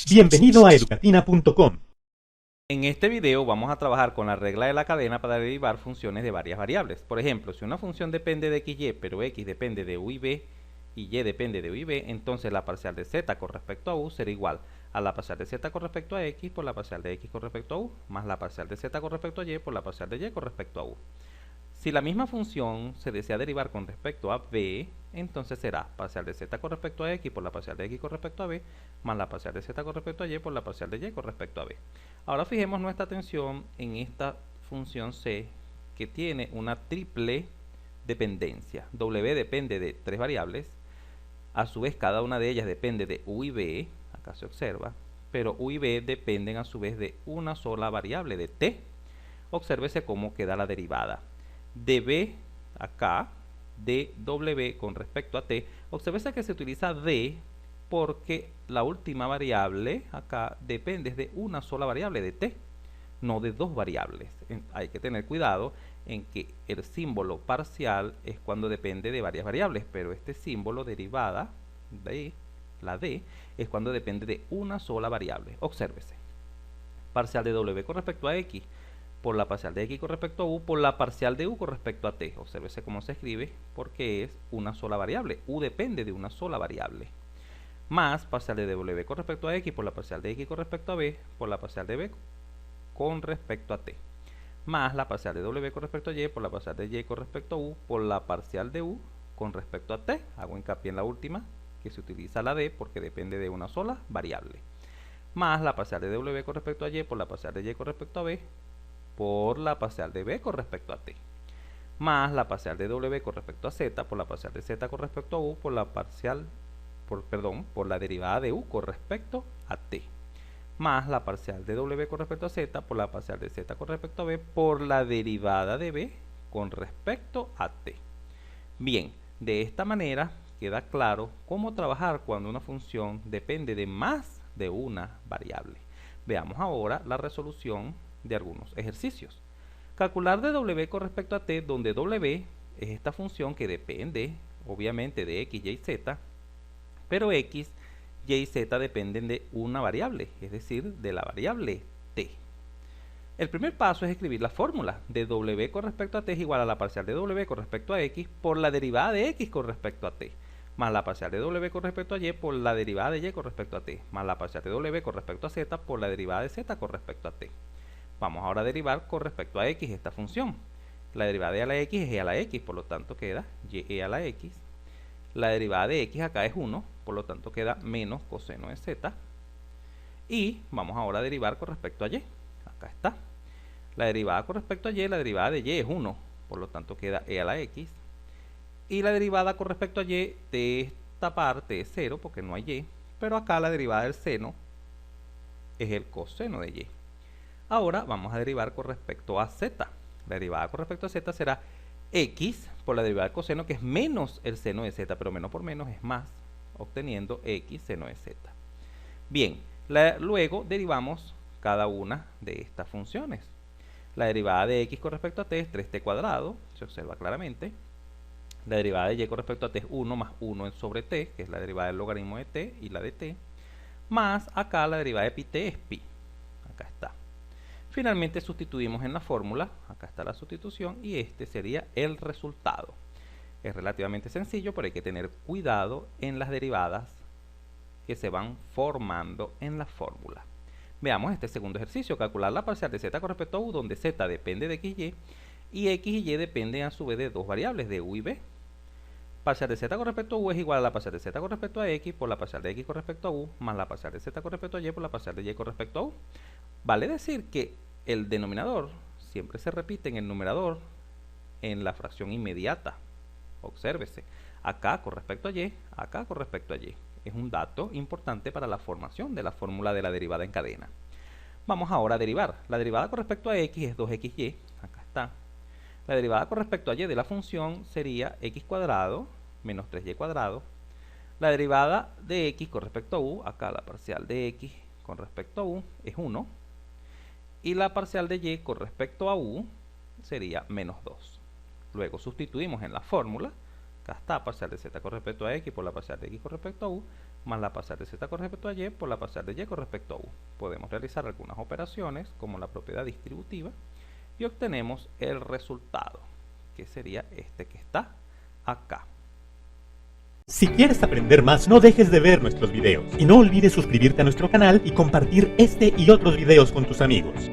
Bienvenido a educatina.com. En este video vamos a trabajar con la regla de la cadena para derivar funciones de varias variables. Por ejemplo, si una función depende de xy, pero x depende de u y b, y y depende de u y b, entonces la parcial de z con respecto a u será igual a la parcial de z con respecto a x por la parcial de x con respecto a u, más la parcial de z con respecto a y por la parcial de y con respecto a u. Si la misma función se desea derivar con respecto a b, entonces será parcial de z con respecto a x por la parcial de x con respecto a b, más la parcial de z con respecto a y por la parcial de y con respecto a b. Ahora fijemos nuestra atención en esta función c, que tiene una triple dependencia. W depende de tres variables, a su vez cada una de ellas depende de u y b, acá se observa, pero u y b dependen a su vez de una sola variable, de t. Obsérvese cómo queda la derivada. Db acá, de w con respecto a t, observe que se utiliza d porque la última variable acá depende de una sola variable, de t, no de dos variables. Hay que tener cuidado en que el símbolo parcial es cuando depende de varias variables, pero este símbolo derivada de la d es cuando depende de una sola variable. Obsérvese. Parcial de w con respecto a x por la parcial de x con respecto a u por la parcial de u con respecto a t. Obsérvese cómo se escribe porque es una sola variable. U depende de una sola variable. Más parcial de w con respecto a x por la parcial de x con respecto a b por la parcial de b con respecto a t. Más la parcial de w con respecto a y por la parcial de y con respecto a u por la parcial de u con respecto a t. Hago hincapié en la última, que se utiliza la d porque depende de una sola variable. Más la parcial de w con respecto a y por la parcial de y con respecto a b por la parcial de b con respecto a t, más la parcial de w con respecto a z por la parcial de z con respecto a u por la por la derivada de u con respecto a t, más la parcial de w con respecto a z por la parcial de z con respecto a b por la derivada de b con respecto a t. Bien, de esta manera queda claro cómo trabajar cuando una función depende de más de una variable. Veamos ahora la resolución de algunos ejercicios. Calcular de w con respecto a t, donde w es esta función que depende obviamente de x, y, z, pero x, y y z dependen de una variable, es decir, de la variable t. El primer paso es escribir la fórmula de w con respecto a t es igual a la parcial de w con respecto a x por la derivada de x con respecto a t, más la parcial de w con respecto a y por la derivada de y con respecto a t, más la parcial de w con respecto a z por la derivada de z con respecto a t. Vamos ahora a derivar con respecto a x esta función. La derivada de a la x es e a la x, por lo tanto queda y a la x. La derivada de x acá es 1, por lo tanto queda menos coseno de z. Y vamos ahora a derivar con respecto a y. Acá está. La derivada con respecto a y, la derivada de y es 1, por lo tanto queda e a la x. Y la derivada con respecto a y de esta parte es 0, porque no hay y. Pero acá la derivada del seno es el coseno de y. Ahora vamos a derivar con respecto a z. La derivada con respecto a z será x por la derivada del coseno, que es menos el seno de z, pero menos por menos es más, obteniendo x seno de z. Bien, luego derivamos cada una de estas funciones. La derivada de x con respecto a t es 3t cuadrado, se observa claramente. La derivada de y con respecto a t es 1 más 1 sobre t, que es la derivada del logaritmo de t y la de t, más acá la derivada de pi t es pi. Acá está. Finalmente sustituimos en la fórmula, acá está la sustitución, y este sería el resultado. Es relativamente sencillo, pero hay que tener cuidado en las derivadas que se van formando en la fórmula. Veamos este segundo ejercicio: calcular la parcial de z con respecto a u, donde z depende de x y x y y dependen a su vez de dos variables, de u y b. Parcial de z con respecto a u es igual a la parcial de z con respecto a x por la parcial de x con respecto a u, más la parcial de z con respecto a y por la parcial de y con respecto a u. Vale decir que el denominador siempre se repite en el numerador en la fracción inmediata. Obsérvese, acá con respecto a y, acá con respecto a y. Es un dato importante para la formación de la fórmula de la derivada en cadena. Vamos ahora a derivar. La derivada con respecto a x es 2xy, acá está. La derivada con respecto a y de la función sería x cuadrado menos 3y cuadrado. La derivada de x con respecto a u, acá la parcial de x con respecto a u es 1. Y la parcial de y con respecto a u sería menos 2. Luego sustituimos en la fórmula. Acá está parcial de z con respecto a x por la parcial de x con respecto a u, más la parcial de z con respecto a y por la parcial de y con respecto a u. Podemos realizar algunas operaciones como la propiedad distributiva y obtenemos el resultado, que sería este que está acá. Si quieres aprender más, no dejes de ver nuestros videos y no olvides suscribirte a nuestro canal y compartir este y otros videos con tus amigos.